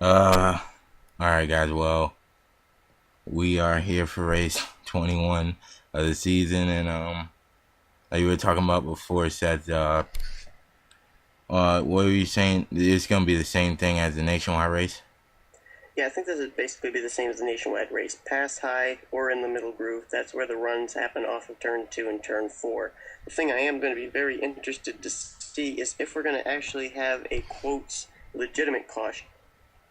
Uh, all right, guys. Well, we are here for race 21 of the season, and like you were talking about before, Seth. What were you saying? It's gonna be the same thing as the nationwide race. Yeah, I think this would basically be the same as the nationwide race. Pass high or in the middle groove. That's where the runs happen off of turn 2 and turn 4. The thing I am going to be very interested to see is if we're going to actually have a quotes legitimate caution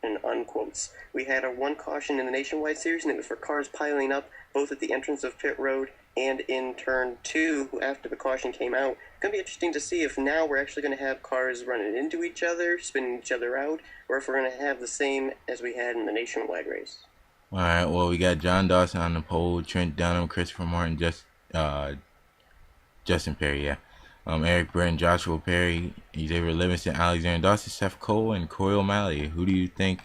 and unquotes. We had a one caution in the nationwide series, and it was for cars piling up both at the entrance of pit road and in turn 2 after the caution came out. It's going to be interesting to see if now we're actually going to have cars running into each other, spinning each other out, or if we're going to have the same as we had in the nationwide race. All right. Well, we got John Dawson on the pole, Trent Dunham, Christopher Martin, Justin Perry, yeah. Eric Burton, Joshua Perry, Xavier Livingston, Alexander Dawson, Seth Cole, and Corey O'Malley. Who do you think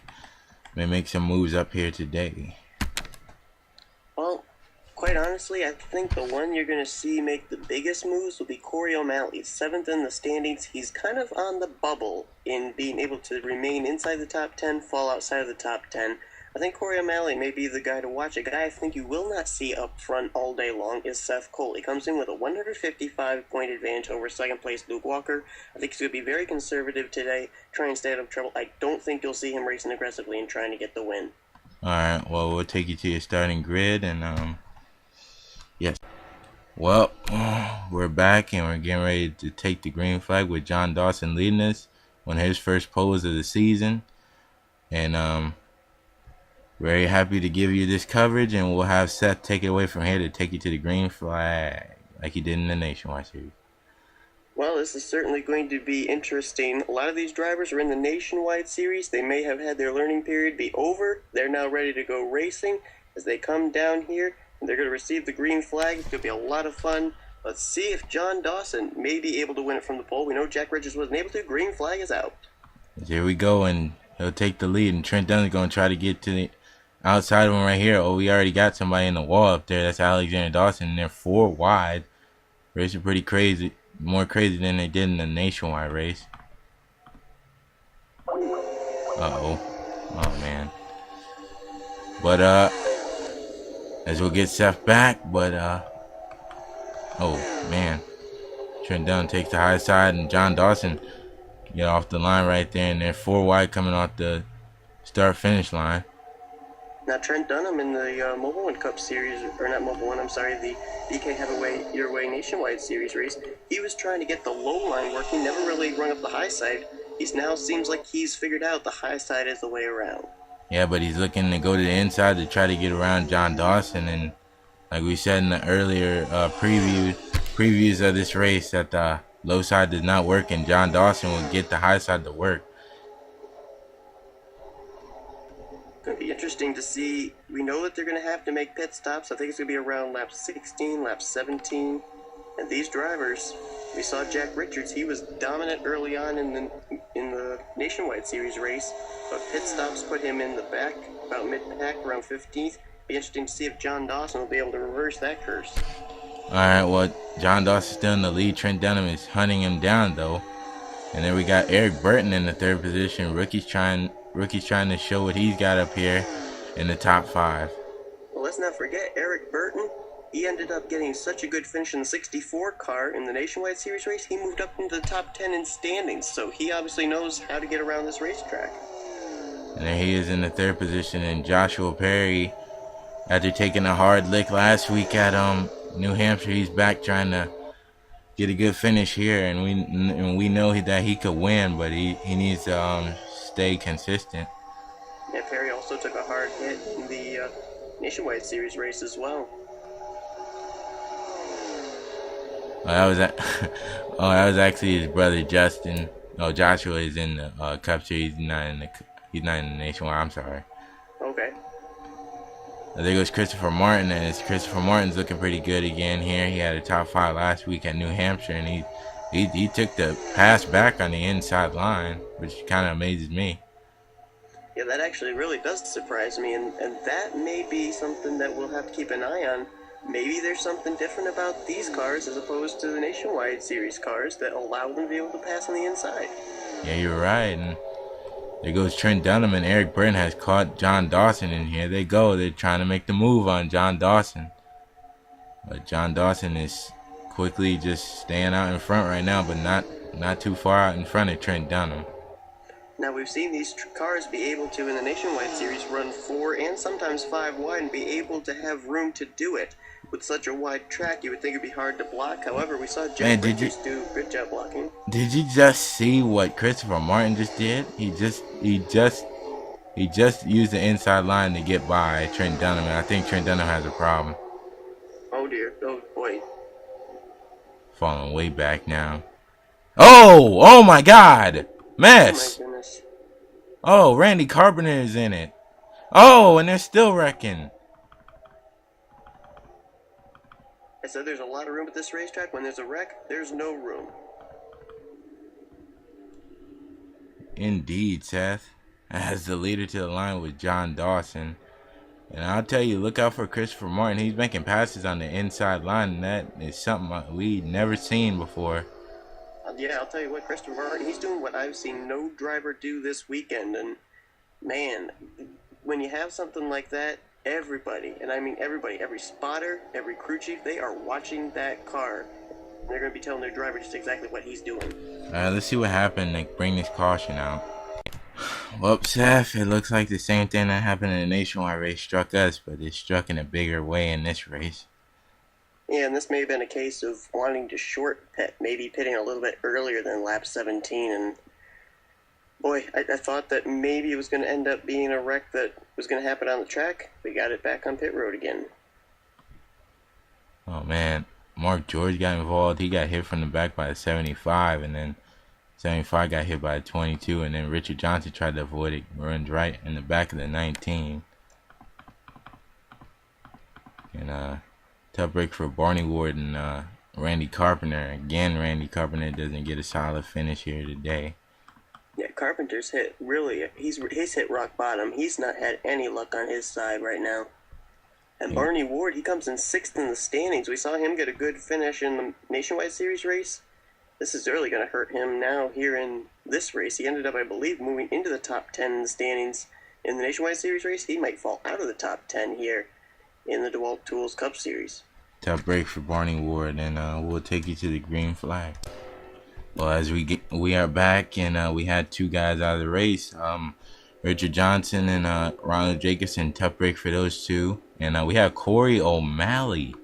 may make some moves up here today? Well, quite honestly, I think the one you're going to see make the biggest moves will be Corey O'Malley. 7th in the standings. He's kind of on the bubble in being able to remain inside the top 10, fall outside of the top 10. I think Corey O'Malley may be the guy to watch. A guy I think you will not see up front all day long is Seth Cole. He comes in with a 155-point advantage over second place Luke Walker. I think he's going to be very conservative today, try and stay out of trouble. I don't think you'll see him racing aggressively and trying to get the win. All right. Well, we'll take you to your starting grid, and yes. Well, we're back, and we're getting ready to take the green flag with John Dawson leading us on his first pose of the season, and very happy to give you this coverage, and we'll have Seth take it away from here to take you to the green flag like he did in the Nationwide Series. Well, this is certainly going to be interesting. A lot of these drivers are in the nationwide series. They may have had their learning period be over. They're now ready to go racing as they come down here, and they're going to receive the green flag. It's going to be a lot of fun. Let's see if John Dawson may be able to win it from the pole. We know Jack Richards wasn't able to. Green flag is out. Here we go, and he'll take the lead, and Trent Dunn's going to try to get to the outside of him right here. Oh, we already got somebody in the wall up there. That's Alexander Dawson, and they're 4 wide. Racing pretty crazy. More crazy than they did in the nationwide race. Uh-oh. Oh, man. But, as we'll get Seth back, but, oh, man. Trent Dunn takes the high side, and John Dawson get off the line right there, and they're 4 wide coming off the start-finish line. Now, Trent Dunham in the Mobile One Cup Series, or not Mobile One, I'm sorry, the BK Heavyweight Your Way Nationwide Series race, he was trying to get the low line working, never really rung up the high side. He's now seems like he's figured out the high side is the way around. Yeah, but he's looking to go to the inside to try to get around John Dawson, and like we said in the earlier previews of this race, that the low side does not work, and John Dawson will get the high side to work. It's going to be interesting to see. We know that they're going to have to make pit stops. I think it's going to be around lap 16, lap 17. And these drivers, we saw Jack Richards. He was dominant early on in the Nationwide Series race, but pit stops put him in the back, about mid-pack, around 15th. Be interesting to see if John Dawson will be able to reverse that curse. All right, well, John Dawson's still in the lead. Trent Dunham is hunting him down, though. And then we got Eric Burton in the third position. Rookie's trying to show what he's got up here in the top 5. Well, let's not forget Eric Burton. He ended up getting such a good finish in the 64 car in the Nationwide Series race. He moved up into the top 10 in standings, so he obviously knows how to get around this racetrack. And then he is in the third position. And Joshua Perry, after taking a hard lick last week at New Hampshire, he's back trying to get a good finish here, and we know that he could win, but he needs to stay consistent. Yeah, Perry also took a hard hit in the Nationwide Series race as well. That was actually his brother Justin. Oh, Joshua is in the Cup Series. He's not in the Nationwide. I'm sorry. Okay. There goes Christopher Martin, and Christopher Martin's looking pretty good again here. He had a top 5 last week at New Hampshire, and he took the pass back on the inside line, which kind of amazes me. Yeah, that actually really does surprise me, and that may be something that we'll have to keep an eye on. Maybe there's something different about these cars as opposed to the Nationwide Series cars that allow them to be able to pass on the inside. Yeah, you're right. And There goes Trent Dunham, and Eric Burton has caught John Dawson in here. They go. They're trying to make the move on John Dawson. But John Dawson is quickly just staying out in front right now, but not too far out in front of Trent Dunham. Now, we've seen these cars be able to, in the Nationwide Series, run 4 and sometimes 5 wide and be able to have room to do it. With such a wide track, you would think it'd be hard to block. However, we saw Jeff Bridges do a good job blocking. Did you just see what Christopher Martin just did? He just used the inside line to get by Trent Dunham, and I think Trent Dunham has a problem. Oh dear, oh boy. Falling way back now. Oh my God! Mess! Oh my goodness. Oh, Randy Carpenter is in it. Oh, and they're still wrecking. I said there's a lot of room at this racetrack. When there's a wreck, there's no room. Indeed, Seth. As the leader to the line with John Dawson. And I'll tell you, look out for Christopher Martin. He's making passes on the inside line, and that is something we've never seen before. Yeah, I'll tell you what, Christopher Martin, he's doing what I've seen no driver do this weekend. And, man, when you have something like that, everybody, and I mean everybody, every spotter, every crew chief, they are watching that car. And they're going to be telling their driver just exactly what he's doing. Let's see what happened to bring this caution out. Well, Seth, it looks like the same thing that happened in the Nationwide race struck us, but it struck in a bigger way in this race. Yeah, and this may have been a case of wanting to short pit, maybe pitting a little bit earlier than lap 17, and boy, I thought that maybe it was going to end up being a wreck that was going to happen on the track. We got it back on pit road again. Oh, man. Mark George got involved. He got hit from the back by a 75, and then 75 got hit by a 22, and then Richard Johnson tried to avoid it. Runs right in the back of the 19. And, tough break for Barney Ward and Randy Carpenter. Again, Randy Carpenter doesn't get a solid finish here today. Yeah, Carpenter's hit he's hit rock bottom. He's not had any luck on his side right now. And Barney Ward, he comes in 6th in the standings. We saw him get a good finish in the Nationwide Series race. This is really going to hurt him now here in this race. He ended up, I believe, moving into the top 10 in the standings in the Nationwide Series race. He might fall out of the top 10 here in the Dewalt Tools Cup Series. Tough break for Barney Ward, and we'll take you to the green flag. Well, as we are back, and we had 2 guys out of the race. Richard Johnson and Ronald Jacobson, tough break for those 2. And we have Corey O'Malley.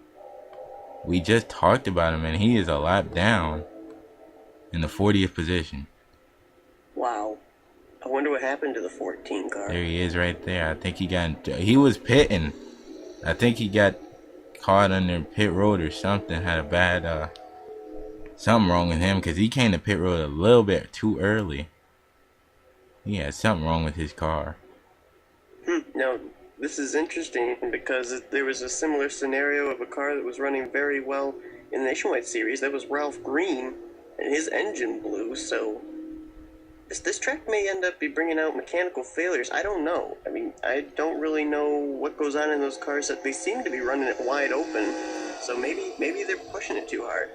We just talked about him, and he is a lap down in the 40th position. Wow. I wonder what happened to the 14 car. There he is right there. I think he was pitting. I think he got caught under pit road or something. Had a bad, something wrong with him because he came to pit road a little bit too early. He had something wrong with his car. Now, this is interesting because there was a similar scenario of a car that was running very well in the Nationwide Series. That was Ralph Green, and his engine blew, so this track may end up bringing out mechanical failures. I don't know. I mean, I don't really know what goes on in those cars. That they seem to be running it wide open, so maybe they're pushing it too hard.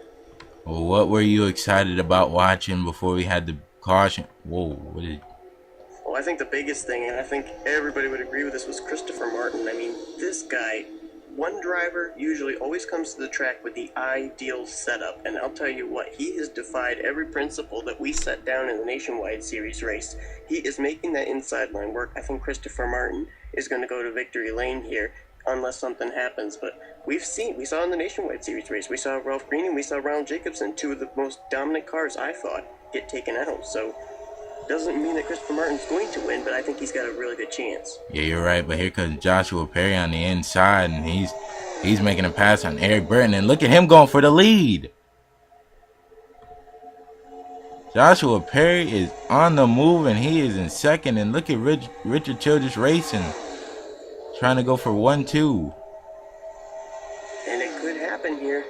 Well, what were you excited about watching before we had the caution? Whoa, what did... Well, I think the biggest thing, and I think everybody would agree with this, was Christopher Martin. I mean, this guy, one driver usually always comes to the track with the ideal setup, and I'll tell you what, he has defied every principle that we set down in the Nationwide Series race. He is making that inside line work. I think Christopher Martin is going to go to victory lane here, unless something happens, but we saw in the Nationwide Series race, we saw Ralph Green and we saw Ronald Jacobson, 2 of the most dominant cars, I thought, get taken out, so... Doesn't mean that Christopher Martin's going to win, but I think he's got a really good chance. Yeah, you're right, but here comes Joshua Perry on the inside, and he's making a pass on Eric Burton, and look at him going for the lead. Joshua Perry is on the move, and he is in 2nd, and look at Richard Childress Racing, trying to go for 1-2. And it could happen here.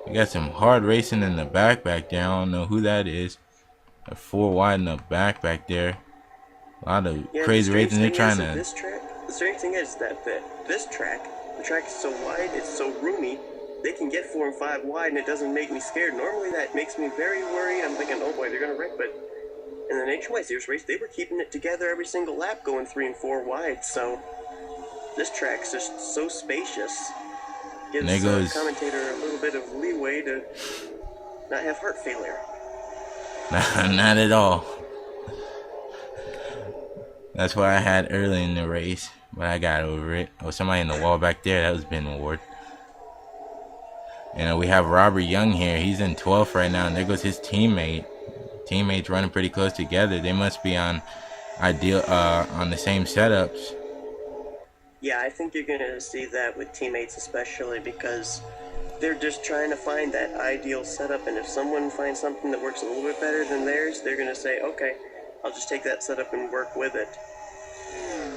We got some hard racing in the back there. I don't know who that is. 4 wide in the back there. A lot of crazy racing. They're trying to... This track, the strange thing is that this track, the track is so wide, it's so roomy, they can get 4 and 5 wide, and it doesn't make me scared. Normally that makes me very worried. I'm thinking, oh boy, they're going to wreck, but in the Nationwide Series race, they were keeping it together every single lap, going 3 and 4 wide. So this track's just so spacious. And there Gives goes. the commentator a little bit of leeway to not have heart failure. Not at all. That's what I had early in the race, but I got over it. Oh, somebody in the wall back there. That was Ben Ward. And we have Robert Young here. He's in 12th right now, and there goes his teammate. Teammates running pretty close together. They must be on the same setups. Yeah, I think you're going to see that with teammates especially because they're just trying to find that ideal setup, and if someone finds something that works a little bit better than theirs, they're going to say, okay, I'll just take that setup and work with it.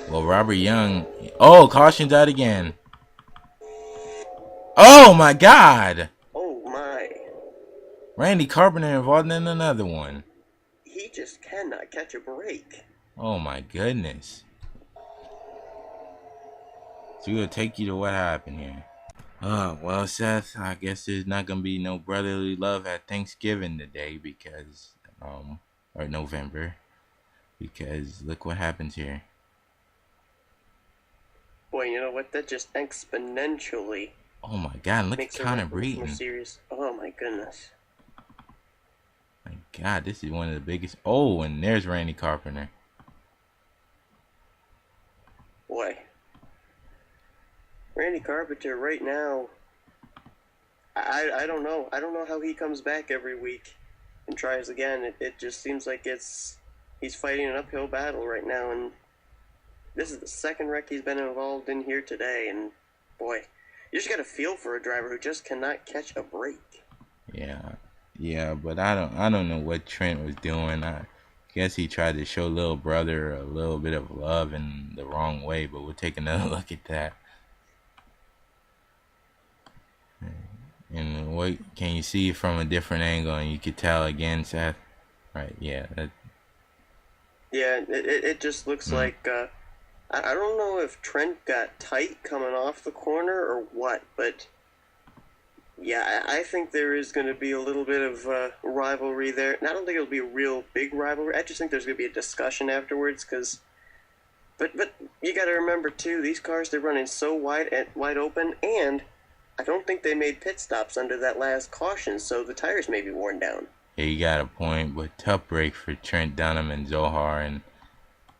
Well, Robert Young... Oh, caution's out again. Oh, my God! Oh, my. Randy Carpenter involved in another one. He just cannot catch a break. Oh, my goodness. So we'll take you to what happened here. Oh, well, Seth, I guess there's not going to be no brotherly love at Thanksgiving today because, or November, because look what happens here. Boy, you know what? That just exponentially Oh my God, look at makes Connor it more Breeden. serious. Oh my goodness. My God, this is one of the biggest. Oh, and there's Randy Carpenter. Boy. Randy Carpenter right now, I don't know. I don't know how he comes back every week and tries again. It just seems like he's fighting an uphill battle right now, and this is the second wreck he's been involved in here today, and boy, you just got to feel for a driver who just cannot catch a break. Yeah, but I don't know what Trent was doing. I guess he tried to show little brother a little bit of love in the wrong way, but we'll take another look at that. And what can you see from a different angle? And you could tell again, Seth. Right? Yeah. Yeah, it just looks like I don't know if Trent got tight coming off the corner or what, but yeah, I think there is going to be a little bit of rivalry there. And I don't think it'll be a real big rivalry. I just think there's going to be a discussion afterwards, but you got to remember too, these cars, they're running so wide open, and I don't think they made pit stops under that last caution, so the tires may be worn down. Yeah, you got a point, but tough break for Trent Dunham and Zohar, and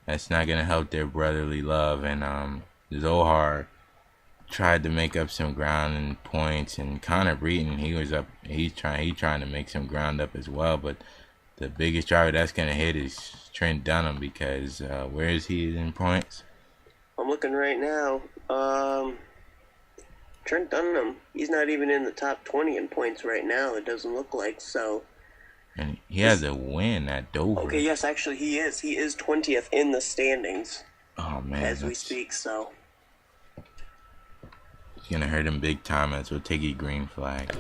that's not gonna help their brotherly love. And Zohar tried to make up some ground and points, and Connor Breeden, he's trying to make some ground up as well. But the biggest driver that's gonna hit is Trent Dunham, because where is he in points? I'm looking right now. Trent Dunham, he's not even in the top 20 in points right now. It doesn't look like so. And he has a win at Dover. Okay, yes, actually he is. He is 20th in the standings. Oh man, as we speak. So it's gonna hurt him big time. As we'll take a green flag.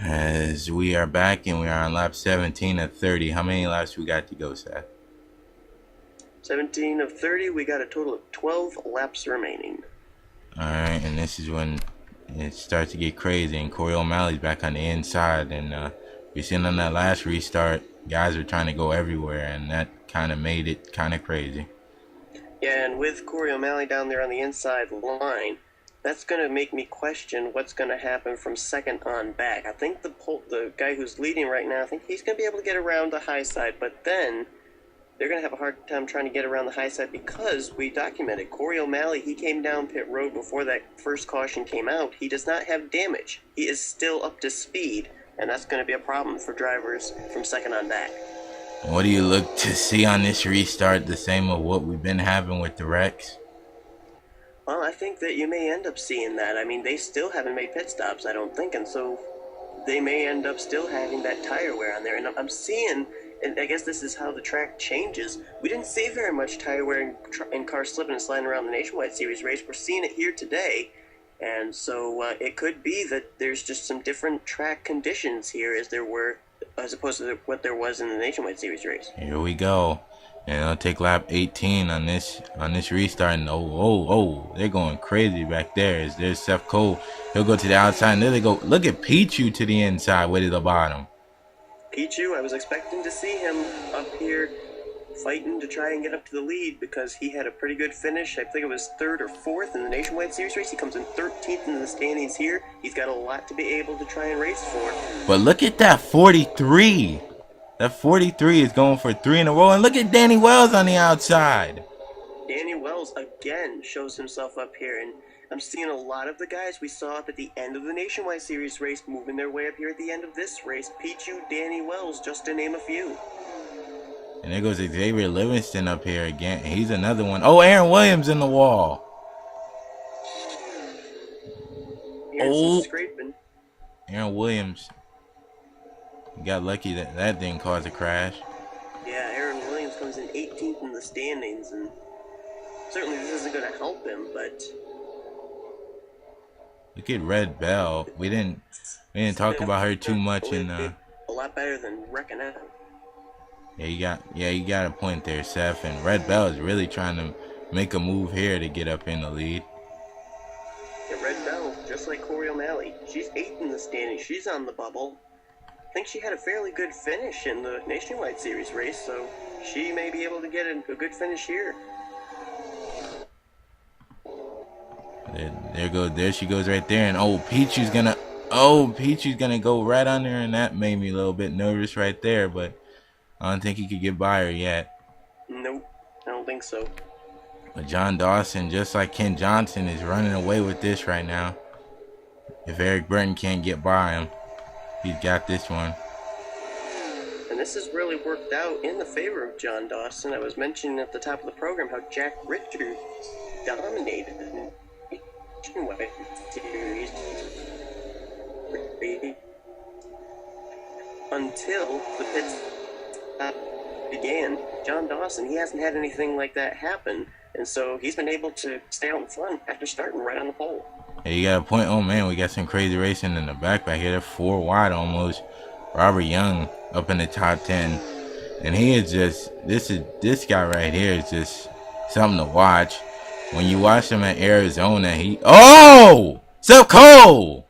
As we are back and we are on lap 17 of 30. How many laps we got to go, Seth? 17 of 30. We got a total of 12 laps remaining. Alright, and this is when it starts to get crazy, and Corey O'Malley's back on the inside, and we seen on that last restart, guys were trying to go everywhere, and that kind of made it kind of crazy. Yeah, and with Corey O'Malley down there on the inside line, that's going to make me question what's going to happen from second on back. I think the guy who's leading right now, I think he's going to be able to get around the high side, but then they're going to have a hard time trying to get around the high side because we documented Corey O'Malley, he came down pit road before that first caution came out. He does not have damage. He is still up to speed, and that's going to be a problem for drivers from second on back. What do you look to see on this restart, the same of what we've been having with the wrecks? Well, I think that you may end up seeing that. I mean, they still haven't made pit stops, I don't think, and so they may end up still having that tire wear on there. And I'm seeing, and I guess this is how the track changes, we didn't see very much tire wear and cars slipping and sliding around the Nationwide Series race. We're seeing it here today, and so it could be that there's just some different track conditions here as opposed to what there was in the Nationwide Series race. Here we go. And I'll take lap 18 on this restart. And they're going crazy back there. There's Seth Cole. He'll go to the outside, and there they go. Look at Pichu to the inside, way to the bottom. Pichu, I was expecting to see him up here fighting to try and get up to the lead because he had a pretty good finish. I think it was 3rd or 4th in the Nationwide Series race. He comes in 13th in the standings here. He's got a lot to be able to try and race for. But look at that 43. That 43 is going for 3 in a row. And look at Danny Wells on the outside. Danny Wells again shows himself up here, and I'm seeing a lot of the guys we saw up at the end of the Nationwide Series race moving their way up here at the end of this race. Pichu, Danny Wells, just to name a few. And there goes Xavier Livingston up here again. He's another one. Oh, Aaron Williams in the wall. Here's scraping. Aaron Williams. Got lucky that didn't cause a crash. Yeah, Aaron Williams comes in 18th in the standings, and certainly this isn't going to help him, but... Look at Red Bell. We didn't talk about her too much in a lot better than Wrecking Out. Yeah, you got a point there, Seth. And Red Bell is really trying to make a move here to get up in the lead. Yeah, Red Bell, just like Corey O'Malley, she's 8th in the standings. She's on the bubble. I think she had a fairly good finish in the Nationwide Series race, so she may be able to get a good finish here. There she goes right there, and Peachy's gonna go right on there, and that made me a little bit nervous right there, but I don't think he could get by her yet. Nope, I don't think so. But John Dawson, just like Ken Johnson, is running away with this right now. If Eric Burton can't get by him, he's got this one. And this has really worked out in the favor of John Dawson. I was mentioning at the top of the program how Jack Richards dominated the Nationwide Series until the pits began. John Dawson, he hasn't had anything like that happen, and so he's been able to stay out in front after starting right on the pole. Hey, you got a point. Oh man, we got some crazy racing in the back here. They're 4 wide almost. Robert Young up in the top 10, and he is just this guy right here is just something to watch. When you watch him at Arizona, Seth Cole.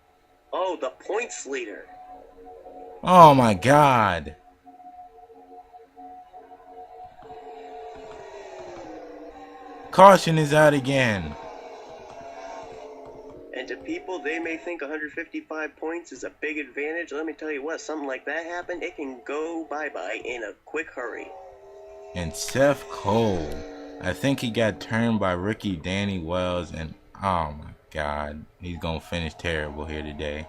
Oh, the points leader. Oh my God. Caution is out again. And to people, they may think 155 points is a big advantage. Let me tell you what, something like that happened, it can go bye-bye in a quick hurry. And Seth Cole, I think he got turned by rookie Danny Wells, and oh my God, he's gonna finish terrible here today.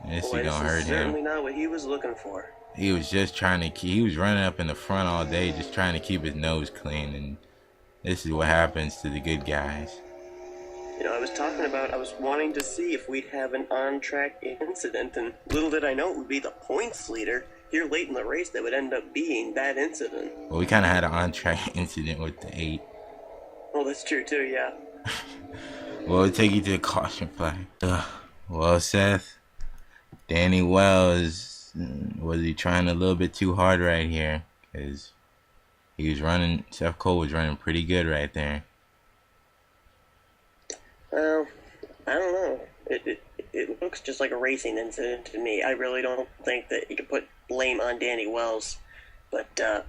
This is gonna hurt him. Certainly not what he was looking for. He was just trying to he was running up in the front all day, just trying to keep his nose clean, and this is what happens to the good guys. You know, I was wanting to see if we'd have an on-track incident, and little did I know it would be the points leader here late in the race that would end up being that incident. Well, we kind of had an on-track incident with the 8. Well, that's true too, yeah. Well, we'll take you to the caution flag. Well, Seth, Danny Wells, was he trying a little bit too hard right here? Because Seth Cole was running pretty good right there. Well, I don't know. It looks just like a racing incident to me. I really don't think that you could put blame on Danny Wells. But that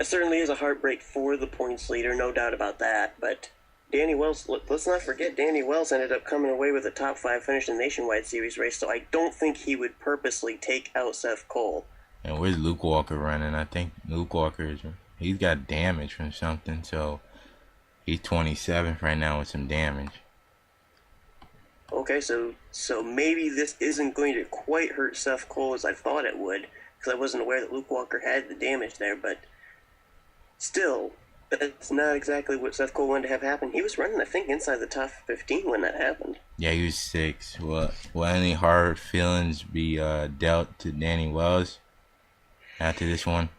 certainly is a heartbreak for the points leader, no doubt about that. But Danny Wells, let's not forget, Danny Wells ended up coming away with a top 5 finish in the Nationwide Series race, so I don't think he would purposely take out Seth Cole. And where's Luke Walker running? I think Luke Walker he's got damage from something, so he's 27th right now with some damage. Okay, so maybe this isn't going to quite hurt Seth Cole as I thought it would, because I wasn't aware that Luke Walker had the damage there, but still, that's not exactly what Seth Cole wanted to have happen. He was running, I think, inside the top 15 when that happened. Yeah, he was 6. Will any hard feelings be dealt to Danny Wells after this one?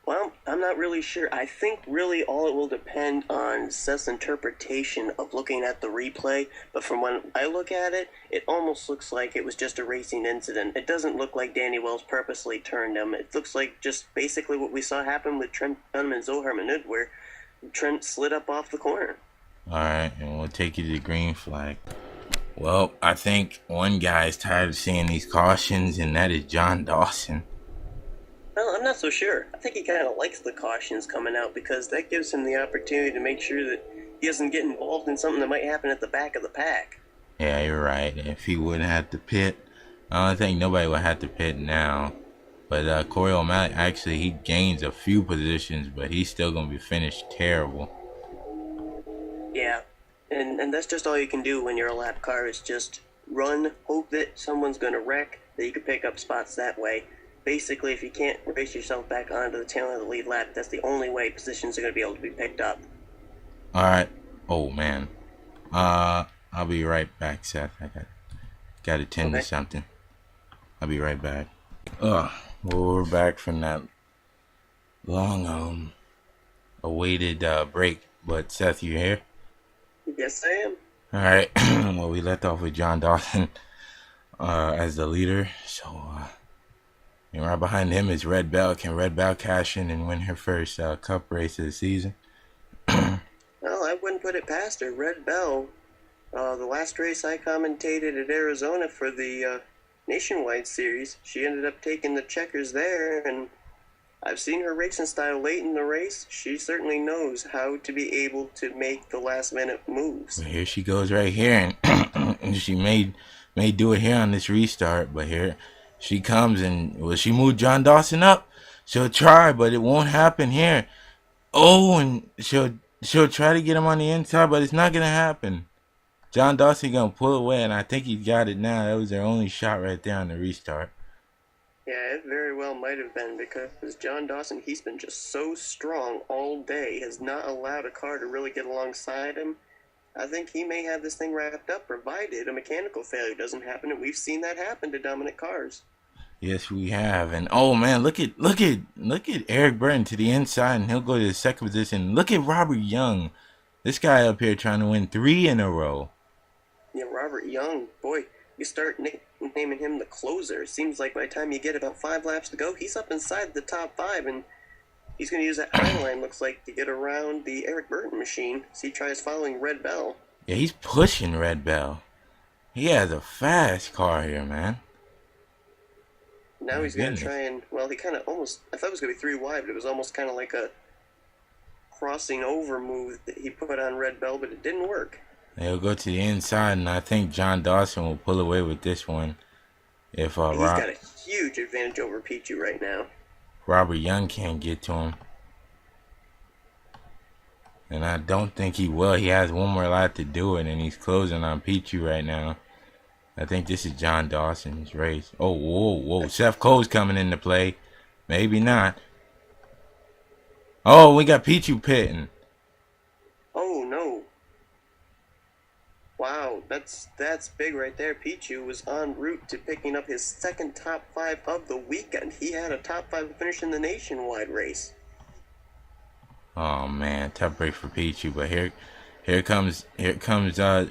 Well, I'm not really sure. I think really all it will depend on Seth's interpretation of looking at the replay. But from when I look at it, it almost looks like it was just a racing incident. It doesn't look like Danny Wells purposely turned him. It looks like just basically what we saw happen with Trent Dunham and Zohar Manood, where Trent slid up off the corner. All right, and we'll take you to the green flag. Well, I think one guy is tired of seeing these cautions, and that is John Dawson. Well, I'm not so sure. I think he kind of likes the cautions coming out because that gives him the opportunity to make sure that he doesn't get involved in something that might happen at the back of the pack. Yeah, you're right. If he wouldn't have to pit, I don't think nobody would have to pit now. But Corey O'Malley, actually, he gains a few positions, but he's still going to be finished terrible. Yeah, and that's just all you can do when you're a lap car is just run, hope that someone's going to wreck, that you can pick up spots that way. Basically, if you can't race yourself back onto the tail end of the lead lap, that's the only way positions are going to be able to be picked up. All right. Oh man. I'll be right back, Seth. I got to tend to something. I'll be right back. Well, we're back from that long awaited break. But Seth, you here? Yes, I am. All right. Well, we left off with John Dawson as the leader. So, and right behind him is Red Bell. Can Red Bell cash in and win her first Cup race of the season? Well, I wouldn't put it past her. Red Bell, the last race I commentated at Arizona for the Nationwide Series, she ended up taking the checkers there, and I've seen her racing style late in the race. She certainly knows how to be able to make the last-minute moves. Well, here she goes right here, and she may do it here on this restart, but here she comes, and will she move John Dawson up? She'll try, but it won't happen here. Oh, and she'll try to get him on the inside, but it's not gonna happen. John Dawson gonna pull away, and I think he got it now. That was their only shot right there on the restart. Yeah, it very well might have been because John Dawson, he's been just so strong all day, has not allowed a car to really get alongside him. I think he may have this thing wrapped up, provided a mechanical failure doesn't happen, and we've seen that happen to dominant cars. Yes, we have. And oh man, look at Eric Burton to the inside, and he'll go to the second position. Look at Robert Young. This guy up here trying to win 3 in a row. Yeah, Robert Young, boy, you start naming him the closer. It seems like by the time you get about 5 laps to go, he's up inside the top 5, and he's going to use that high line, looks like, to get around the Eric Burton machine as he tries following Red Bell. Yeah, he's pushing Red Bell. He has a fast car here, man. Now he's going to try and, well, he kind of almost, I thought it was going to be 3 wide, but it was almost kind of like a crossing over move that he put on Red Bell, but it didn't work. He'll go to the inside, and I think John Dawson will pull away with this one. If He's got a huge advantage over Pichu right now. Robert Young can't get to him. And I don't think he will. He has one more lap to do it, and he's closing on Pichu right now. I think this is John Dawson's race. Oh, whoa. Seth Cole's coming into play. Maybe not. Oh, we got Pichu pitting. Oh, no. Wow, that's big right there. Pichu was en route to picking up his second top 5 of the weekend. He had a top 5 finish in the Nationwide race. Oh man, tough break for Pichu. But here comes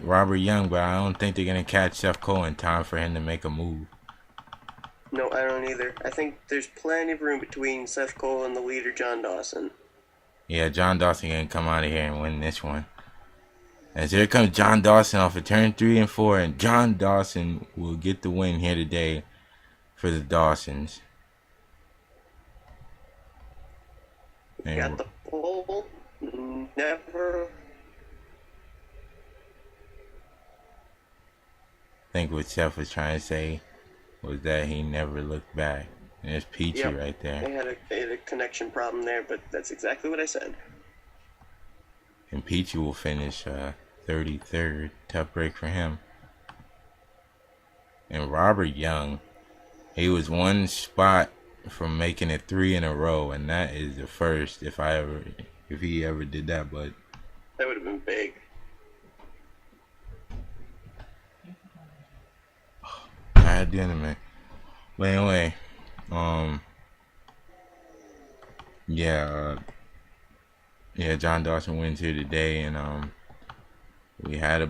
Robert Young. But I don't think they're gonna catch Seth Cole in time for him to make a move. No, I don't either. I think there's plenty of room between Seth Cole and the leader, John Dawson. Yeah, John Dawson gonna come out of here and win this one. As here comes John Dawson off of turn 3 and 4, and John Dawson will get the win here today for the Dawsons. Got the pole. Never. I think what Seth was trying to say was that he never looked back. And there's Pichu right there. They had a connection problem there, but that's exactly what I said. And Pichu will finish 33rd. Tough break for him. And Robert Young, he was one spot from making it 3 in a row, and that is the first if he ever did that. But that would have been big. I did it, man. But anyway, John Dawson wins here today, and we had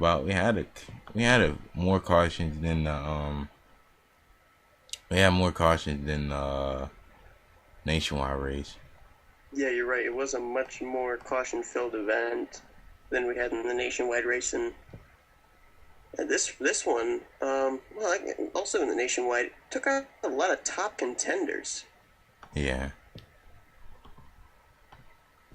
more cautions than the Nationwide race. Yeah, you're right. It was a much more caution-filled event than we had in the Nationwide race, and This one, also in the nationwide, took out a lot of top contenders. Yeah.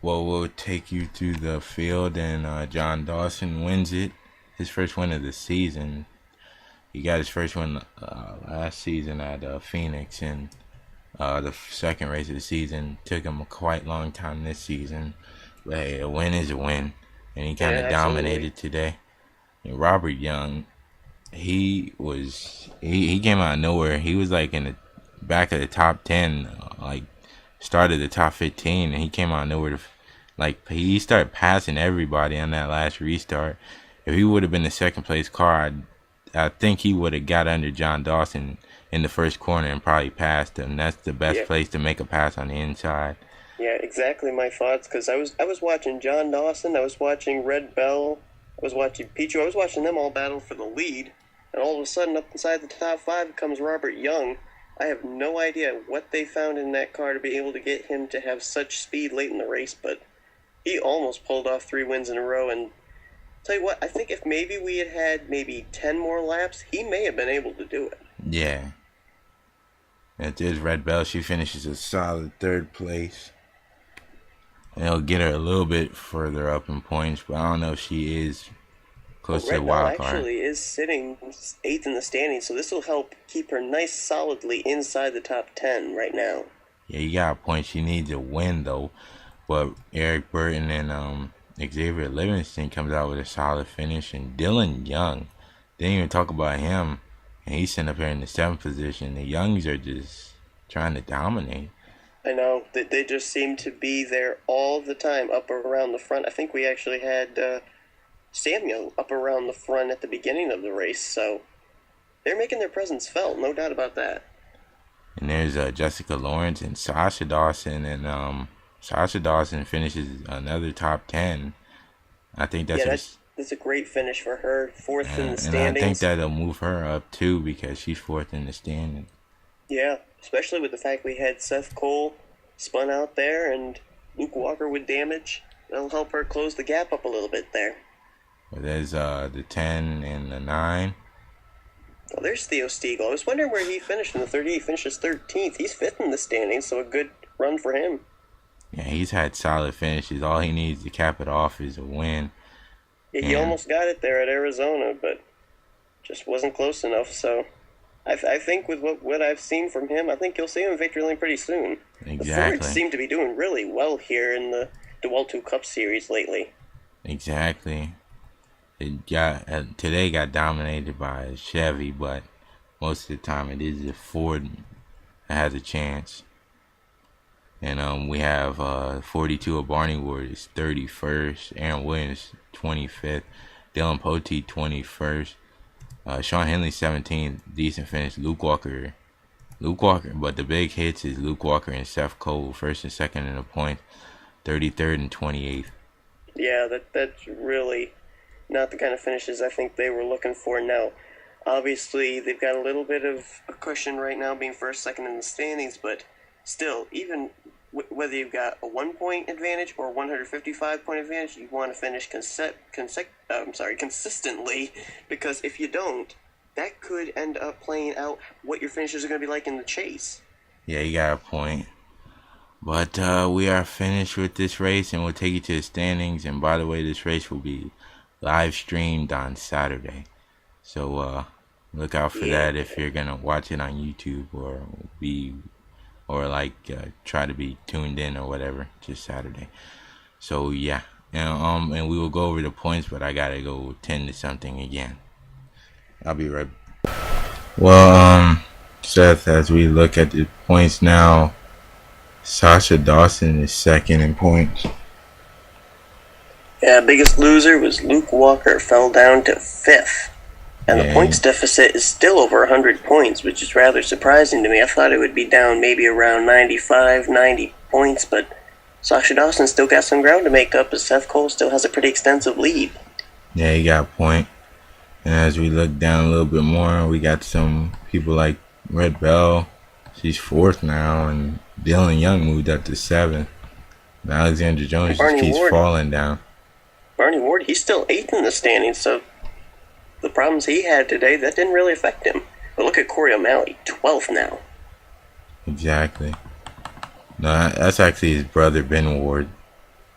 Well, we'll take you through the field, and John Dawson wins it. His first win of the season. He got his first win last season at Phoenix, and the second race of the season took him a quite long time this season. But hey, a win is a win, and he kind of dominated today. And Robert Young, he came out of nowhere. He was like in the back of the top 10, like started the top 15, and he came out of nowhere he started passing everybody on that last restart. If he would have been the second place car, I think he would have got under John Dawson in the first corner and probably passed him. That's the best place to make a pass on the inside. Yeah, exactly my thoughts, because I was watching John Dawson, I was watching Red Bell, I was watching Pichu, I was watching them all battle for the lead, and all of a sudden up inside the top 5 comes Robert Young. I have no idea what they found in that car to be able to get him to have such speed late in the race, but he almost pulled off 3 wins in a row, and tell you what, I think if maybe we had had maybe 10 more laps, he may have been able to do it. Yeah. It is Red Bell. She finishes a solid 3rd place. And it'll get her a little bit further up in points, but I don't know if she is close to the wild card. Actually is sitting 8th in the standings, so this will help keep her nice solidly inside the top 10 right now. Yeah, you got a point. She needs a win, though. But Eric Burton and Xavier Livingston comes out with a solid finish, and Dylan Young, didn't even talk about him, and he's sitting up here in the 7th position. The Youngs are just trying to dominate. I know, they just seem to be there all the time, up around the front. I think we actually had Samuel up around the front at the beginning of the race, so they're making their presence felt, no doubt about that. And there's Jessica Lawrence and Sasha Dawson, and Sasha Dawson finishes another top 10. I think that's a great finish for her, 4th in the standings. And I think that'll move her up too, because she's 4th in the standings. Yeah, especially with the fact we had Seth Cole spun out there and Luke Walker with damage. That'll help her close the gap up a little bit there. Well, there's the 10 and the 9. Oh, there's Theo Stiegel. I was wondering where he finished in the 30. He finishes 13th. He's 5th in the standings, so a good run for him. Yeah, he's had solid finishes. All he needs to cap it off is a win. Yeah, he almost got it there at Arizona, but just wasn't close enough. So I think with what I've seen from him, I think you'll see him in victory lane pretty soon. Exactly. The Fords seem to be doing really well here in the Dewalt Tools Cup Series lately. Exactly. Today got dominated by Chevy, but most of the time it is the Ford that has a chance. And we have 42 of Barney Ward is 31st, Aaron Williams 25th, Dylan Poteet 21st, Sean Henley 17th, decent finish. Luke Walker, but the big hits is Luke Walker and Seth Cole, 1st and 2nd in the points, 33rd and 28th. Yeah, that's really not the kind of finishes I think they were looking for. Now, obviously, they've got a little bit of a cushion right now being 1st, 2nd in the standings, but still, even whether you've got a 1-point advantage or a 155-point advantage, you want to finish consistently, because if you don't, that could end up playing out what your finishes are going to be like in the chase. Yeah, you got a point. But we are finished with this race, and we'll take you to the standings. And by the way, this race will be live streamed on Saturday. So look out for that if you're going to watch it on YouTube or try to be tuned in or whatever, just Saturday. So yeah, and we will go over the points, but I gotta go tend to something again. I'll be right back. Well, Seth, as we look at the points now, Sasha Dawson is 2nd in points. Yeah, biggest loser was Luke Walker, fell down to 5th. And the points deficit is still over 100 points, which is rather surprising to me. I thought it would be down maybe around 95, 90 points, but Sasha Dawson still got some ground to make up, as Seth Cole still has a pretty extensive lead. Yeah, he got a point. And as we look down a little bit more, we got some people like Red Bell. She's 4th now, and Dylan Young moved up to 7th. And Alexander Jones just keeps falling down. Barney Ward, he's still 8th in the standings, so the problems he had today, that didn't really affect him. But look at Corey O'Malley, 12th now. Exactly. No, that's actually his brother, Ben Ward.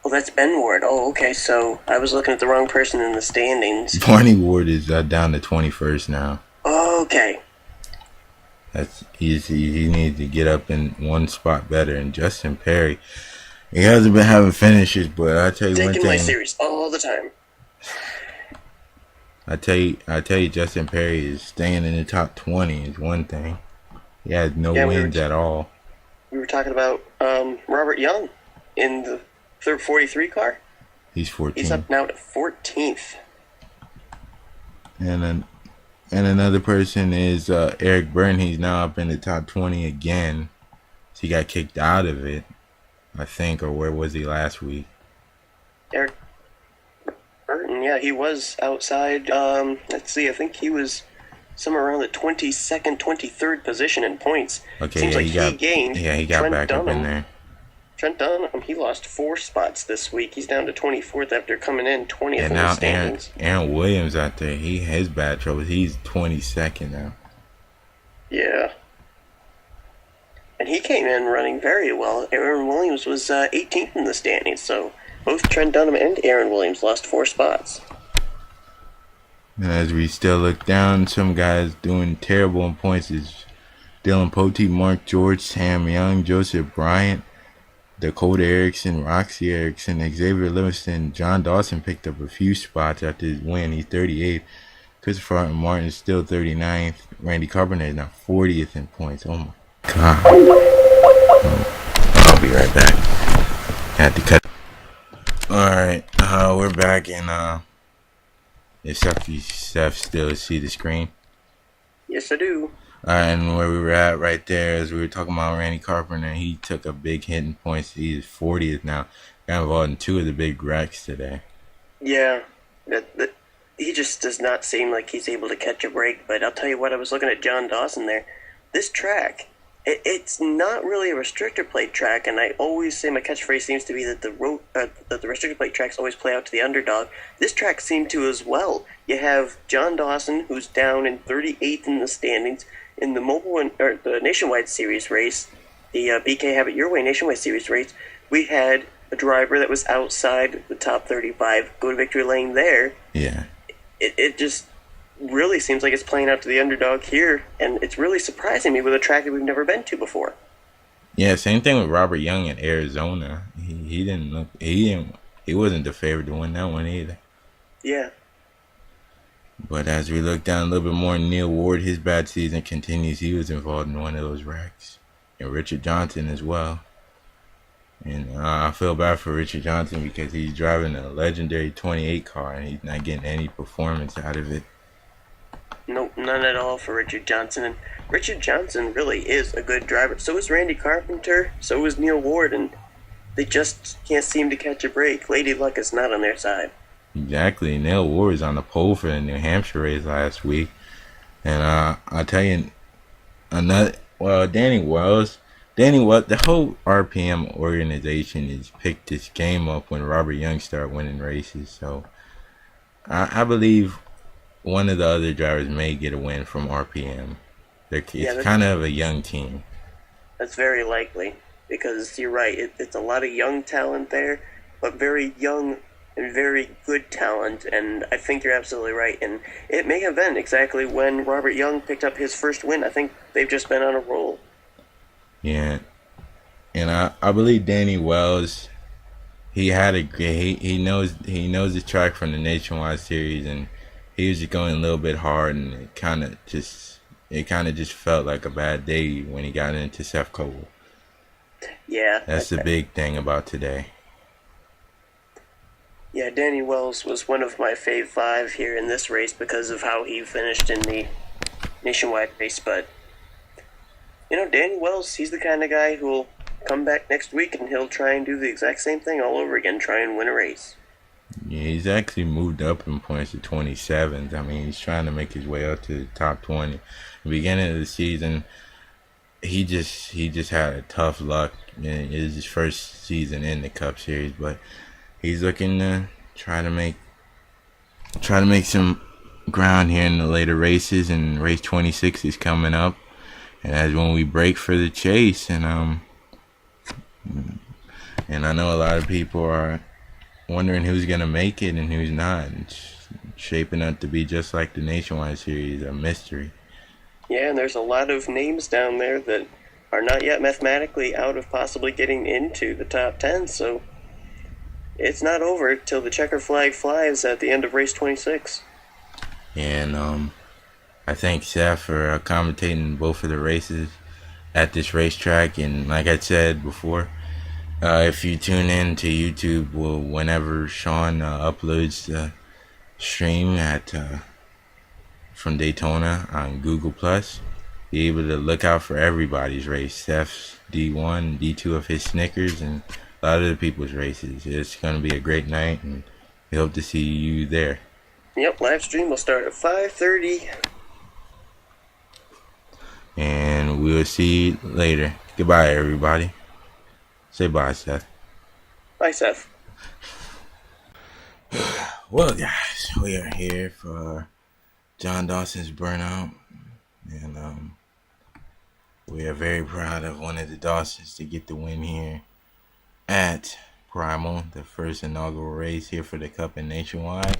Oh, that's Ben Ward. Oh, okay, so I was looking at the wrong person in the standings. Barney Ward is down to 21st now. Okay. He needs to get up in one spot better. And Justin Perry, he hasn't been having finishes, but I tell you one thing. Taking my series all the time. I tell you, Justin Perry is staying in the top 20 is one thing. He has no wins at all. We were talking about Robert Young in the 43 car. He's 14. He's up now to 14th. And another person is Eric Byrne. He's now up in the top 20 again. So he got kicked out of it, I think, or where was he last week? Eric Burton, yeah, he was outside. Let's see, I think he was somewhere around the 22nd, 23rd position in points. Okay, seems like he gained. Yeah, he got Trent back Dunham. up in there. Trent Dunham, he lost 4 spots this week. He's down to 24th after coming in 20th And in now the standings. Aaron Williams out there, he has bad troubles. He's 22nd now. Yeah. And he came in running very well. Aaron Williams was 18th in the standings, so both Trent Dunham and Aaron Williams lost 4 spots. And as we still look down, some guys doing terrible in points is Dylan Poteet, Mark George, Sam Young, Joseph Bryant, Dakota Erickson, Roxy Erickson, Xavier Livingston. John Dawson picked up a few spots after his win. He's 38th. Christopher Martin is still 39th. Randy Carpenter is now 40th in points. Oh my God. I'll be right back. Had to cut. Alright, we're back and if Seth still see the screen. Yes, I do. And where we were at right there is we were talking about Randy Carpenter. He took a big hit in points. He is 40th now. Got involved in 2 of the big wrecks today. Yeah, he just does not seem like he's able to catch a break. But I'll tell you what, I was looking at John Dawson there. This track, it's not really a restrictor plate track, and I always say my catchphrase seems to be that the restrictor plate tracks always play out to the underdog. This track seemed to as well. You have John Dawson, who's down in 38th in the standings in the the Nationwide Series race, the BK Have It Your Way Nationwide Series race. We had a driver that was outside the top 35 go to victory lane there. Yeah. It just really seems like it's playing out to the underdog here, and it's really surprising me with a track that we've never been to before. Yeah, same thing with Robert Young in Arizona. He wasn't the favorite to win that one either. Yeah. But as we look down a little bit more, Neil Ward, his bad season continues. He was involved in one of those wrecks. And Richard Johnson as well. And I feel bad for Richard Johnson because he's driving a legendary 28 car and he's not getting any performance out of it. Nope, none at all for Richard Johnson. And Richard Johnson really is a good driver. So is Randy Carpenter. So is Neil Ward. And they just can't seem to catch a break. Lady Luck is not on their side. Exactly. Neil Ward was on the pole for the New Hampshire race last week. And I'll tell you, Danny Wells, the whole RPM organization has picked this game up when Robert Young started winning races. So I believe one of the other drivers may get a win from RPM. It's kind of a young team. That's very likely because you're right. It's a lot of young talent there, but very young and very good talent, and I think you're absolutely right. And it may have been exactly when Robert Young picked up his first win. I think they've just been on a roll. Yeah, and I believe Danny Wells, he knows the track from the Nationwide Series, and he was just going a little bit hard, and it kind of just felt like a bad day when he got into Seth Cole. Yeah, that's the big thing about today. Yeah, Danny Wells was one of my fave 5 here in this race because of how he finished in the Nationwide race. But, Danny Wells, he's the kind of guy who'll come back next week and he'll try and do the exact same thing all over again, try and win a race. Yeah, he's actually moved up in points to 27th. I mean, he's trying to make his way up to the top 20. The beginning of the season, he just had a tough luck. It was his first season in the Cup Series, but he's looking to try to make some ground here in the later races, and race 26 is coming up, and that's when we break for the chase. And I know a lot of people are wondering who's gonna make it and who's not. It's shaping up to be just like the Nationwide Series, a mystery. Yeah, and there's a lot of names down there that are not yet mathematically out of possibly getting into the top 10, so it's not over till the checker flag flies at the end of race 26. And I thank Seth for commentating both of the races at this racetrack. And like I said before, if you tune in to YouTube, whenever Sean uploads the stream from Daytona on Google Plus, be able to look out for everybody's race. Seth's D1, D2 of his Snickers, and a lot of the people's races. It's going to be a great night, and we hope to see you there. Yep, live stream will start at 5:30. And we'll see you later. Goodbye, everybody. Say bye, Seth. Bye, Seth. Well, guys, we are here for John Dawson's burnout. And we are very proud of one of the Dawsons to get the win here at Primal, the first inaugural race here for the Cup and Nationwide.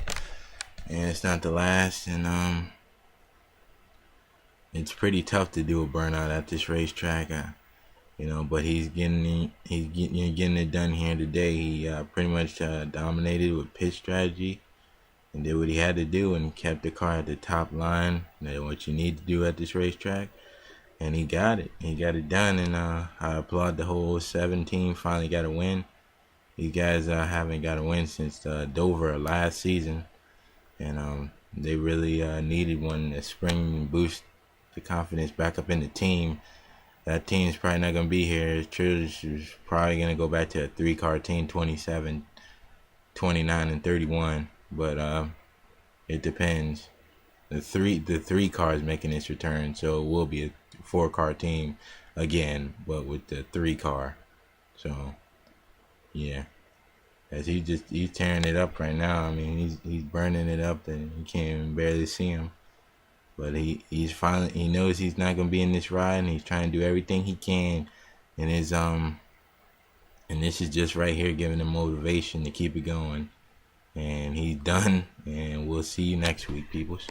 And it's not the last, and it's pretty tough to do a burnout at this racetrack, but he's getting it done here today. He pretty much dominated with pitch strategy and did what he had to do and kept the car at the top line. What you need to do at this racetrack, and he got it. He got it done, and I applaud the whole 7 team. Finally got a win. These guys haven't got a win since Dover last season. And they really needed one to spring boost the confidence back up in the team. That team's probably not going to be here. Church is probably going to go back to a 3-car team, 27, 29, and 31. But it depends. The three cars making its return, so it will be a 4-car team again, but with the 3-car. So, yeah. As he's tearing it up right now. I mean, he's burning it up, and you can't even barely see him. But he knows he's not gonna be in this ride, and he's trying to do everything he can. And and this is just right here giving him motivation to keep it going. And he's done. And we'll see you next week, peoples.